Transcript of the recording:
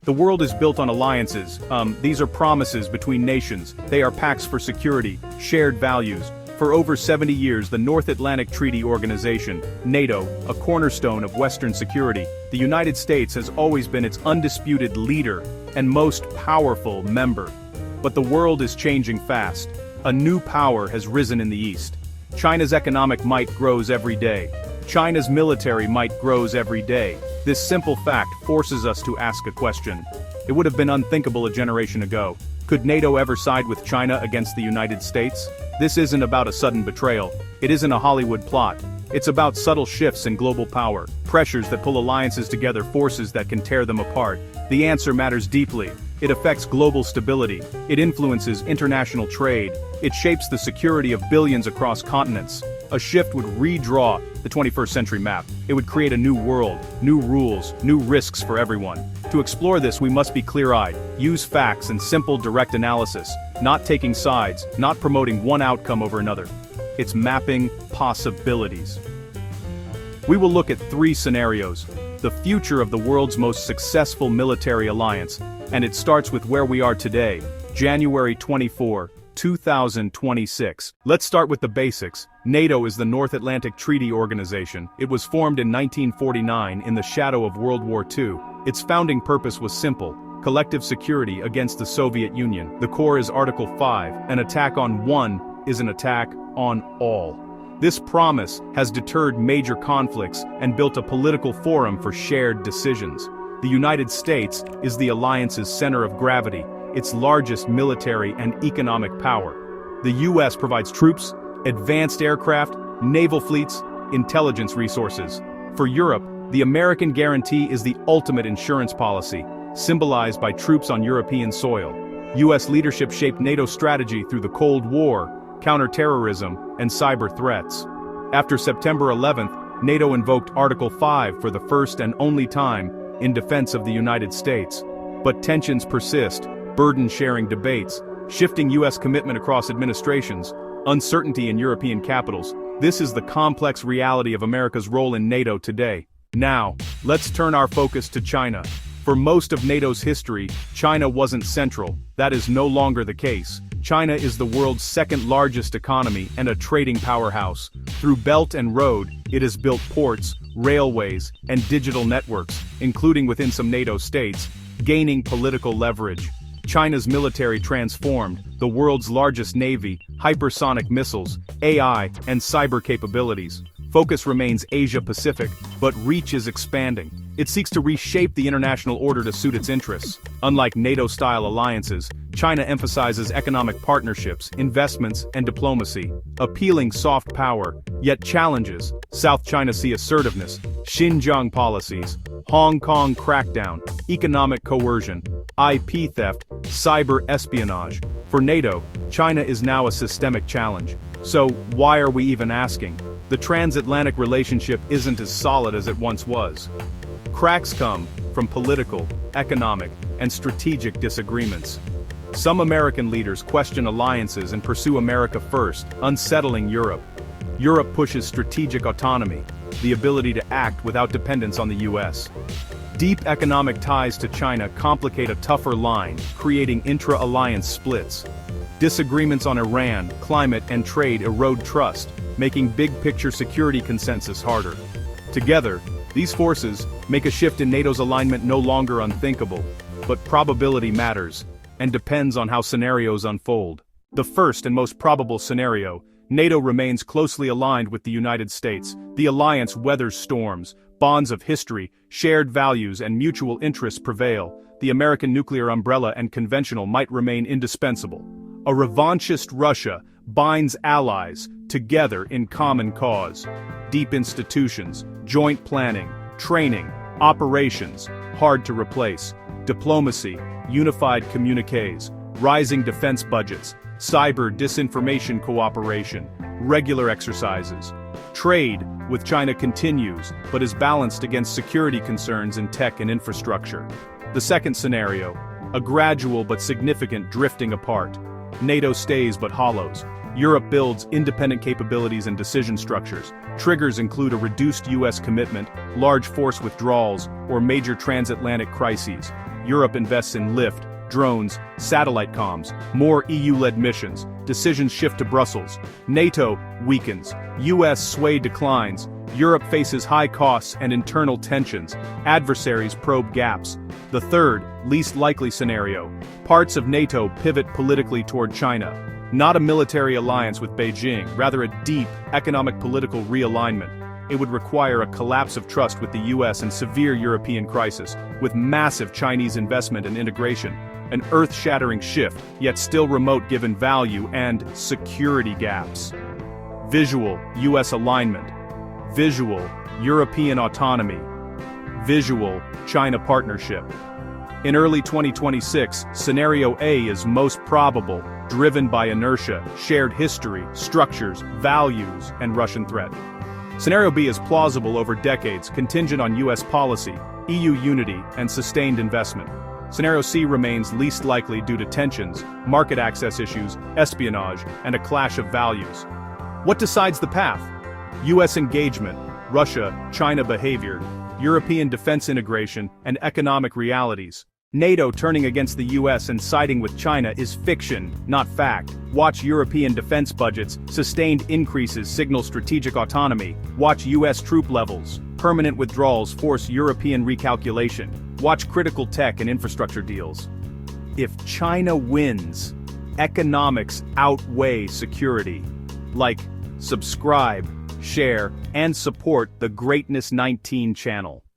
The world is built on alliances. These are promises between nations. They are pacts for security, shared values. For over 70 years, the North Atlantic Treaty Organization, NATO, a cornerstone of Western security, the United States has always been its undisputed leader and most powerful member. But the world is changing fast. A new power has risen in the East. China's economic might grows every day. China's military might grows every day. This simple fact forces us to ask a question. It would have been unthinkable a generation ago. Could NATO ever side with China against the United States? This isn't about a sudden betrayal. It isn't a Hollywood plot. It's about subtle shifts in global power, pressures that pull alliances together, forces that can tear them apart. The answer matters deeply. It affects global stability. It influences international trade. It shapes the security of billions across continents. A shift would redraw the 21st century map. It would create a new world, new rules, new risks for everyone. To explore this, we must be clear-eyed, use facts and simple direct analysis, not taking sides, not promoting one outcome over another. It's mapping possibilities. We will look at 3 scenarios. The future of the world's most successful military alliance, and it starts with where we are today, January 24, 2026. Let's start with the basics. NATO is the North Atlantic Treaty Organization. It was formed in 1949 in the shadow of World War II. Its founding purpose was simple: collective security against the Soviet Union. The core is Article 5, an attack on one is an attack on all. This promise has deterred major conflicts and built a political forum for shared decisions. The United States is the alliance's center of gravity, its largest military and economic power. The U.S. provides troops, advanced aircraft, naval fleets, intelligence resources. For Europe, the American guarantee is the ultimate insurance policy, symbolized by troops on European soil. U.S. leadership shaped NATO's strategy through the Cold War, counterterrorism, and cyber threats. After September 11th, NATO invoked Article 5 for the first and only time in defense of the United States. But tensions persist, burden-sharing debates, shifting U.S. commitment across administrations, uncertainty in European capitals. This is the complex reality of America's role in NATO today. Now, let's turn our focus to China. For most of NATO's history, China wasn't central. That is no longer the case. China is the world's second-largest economy and a trading powerhouse. Through Belt and Road, it has built ports, railways, and digital networks, including within some NATO states, gaining political leverage. China's military transformed, the world's largest navy, hypersonic missiles, AI, and cyber capabilities. Focus remains Asia-Pacific, but reach is expanding. It seeks to reshape the international order to suit its interests. Unlike NATO-style alliances, China emphasizes economic partnerships, investments, and diplomacy, appealing soft power, yet challenges South China Sea assertiveness, Xinjiang policies, Hong Kong crackdown, economic coercion, IP theft, cyber espionage. For NATO, China is now a systemic challenge. So, why are we even asking? The transatlantic relationship isn't as solid as it once was. Cracks come from political, economic, and strategic disagreements. Some American leaders question alliances and pursue America first, unsettling Europe. Europe pushes strategic autonomy, the ability to act without dependence on the U.S. Deep economic ties to China complicate a tougher line, creating intra-alliance splits. Disagreements on Iran, climate, and trade erode trust, making big-picture security consensus harder. Together, these forces make a shift in NATO's alignment no longer unthinkable, but probability matters, and depends on how scenarios unfold. The first and most probable scenario, NATO remains closely aligned with the United States. The alliance weathers storms, bonds of history, shared values, and mutual interests prevail. The American nuclear umbrella and conventional might remain indispensable. A revanchist Russia binds allies together in common cause. Deep institutions, joint planning, training, operations, hard to replace. Diplomacy, unified communiques, rising defense budgets, cyber disinformation cooperation, regular exercises. Trade with China continues, but is balanced against security concerns in tech and infrastructure. The second scenario, a gradual but significant drifting apart. NATO stays but hollows. Europe builds independent capabilities and decision structures. Triggers include a reduced U.S. commitment, large force withdrawals, or major transatlantic crises. Europe invests in lift, drones, satellite comms, more EU-led missions, decisions shift to Brussels. NATO weakens, US sway declines, Europe faces high costs and internal tensions, adversaries probe gaps. The third, least likely scenario, parts of NATO pivot politically toward China. Not a military alliance with Beijing, rather a deep, economic political realignment. It would require a collapse of trust with the US and severe European crisis, with massive Chinese investment and integration. An earth-shattering shift, yet still remote given value and security gaps. Visual, US alignment. Visual, European autonomy. Visual, China partnership. In early 2026, Scenario A is most probable, driven by inertia, shared history, structures, values, and Russian threat. Scenario B is plausible over decades, contingent on US policy, EU unity, and sustained investment. Scenario C remains least likely due to tensions, market access issues, espionage, and a clash of values. What decides the path? US engagement, Russia-China behavior, European defense integration, and economic realities. NATO turning against the US and siding with China is fiction, not fact. Watch European defense budgets, sustained increases signal strategic autonomy. Watch US troop levels, permanent withdrawals force European recalculation. Watch critical tech and infrastructure deals. If China wins, economics outweigh security. Like, subscribe, share, and support the Greatness 19 channel.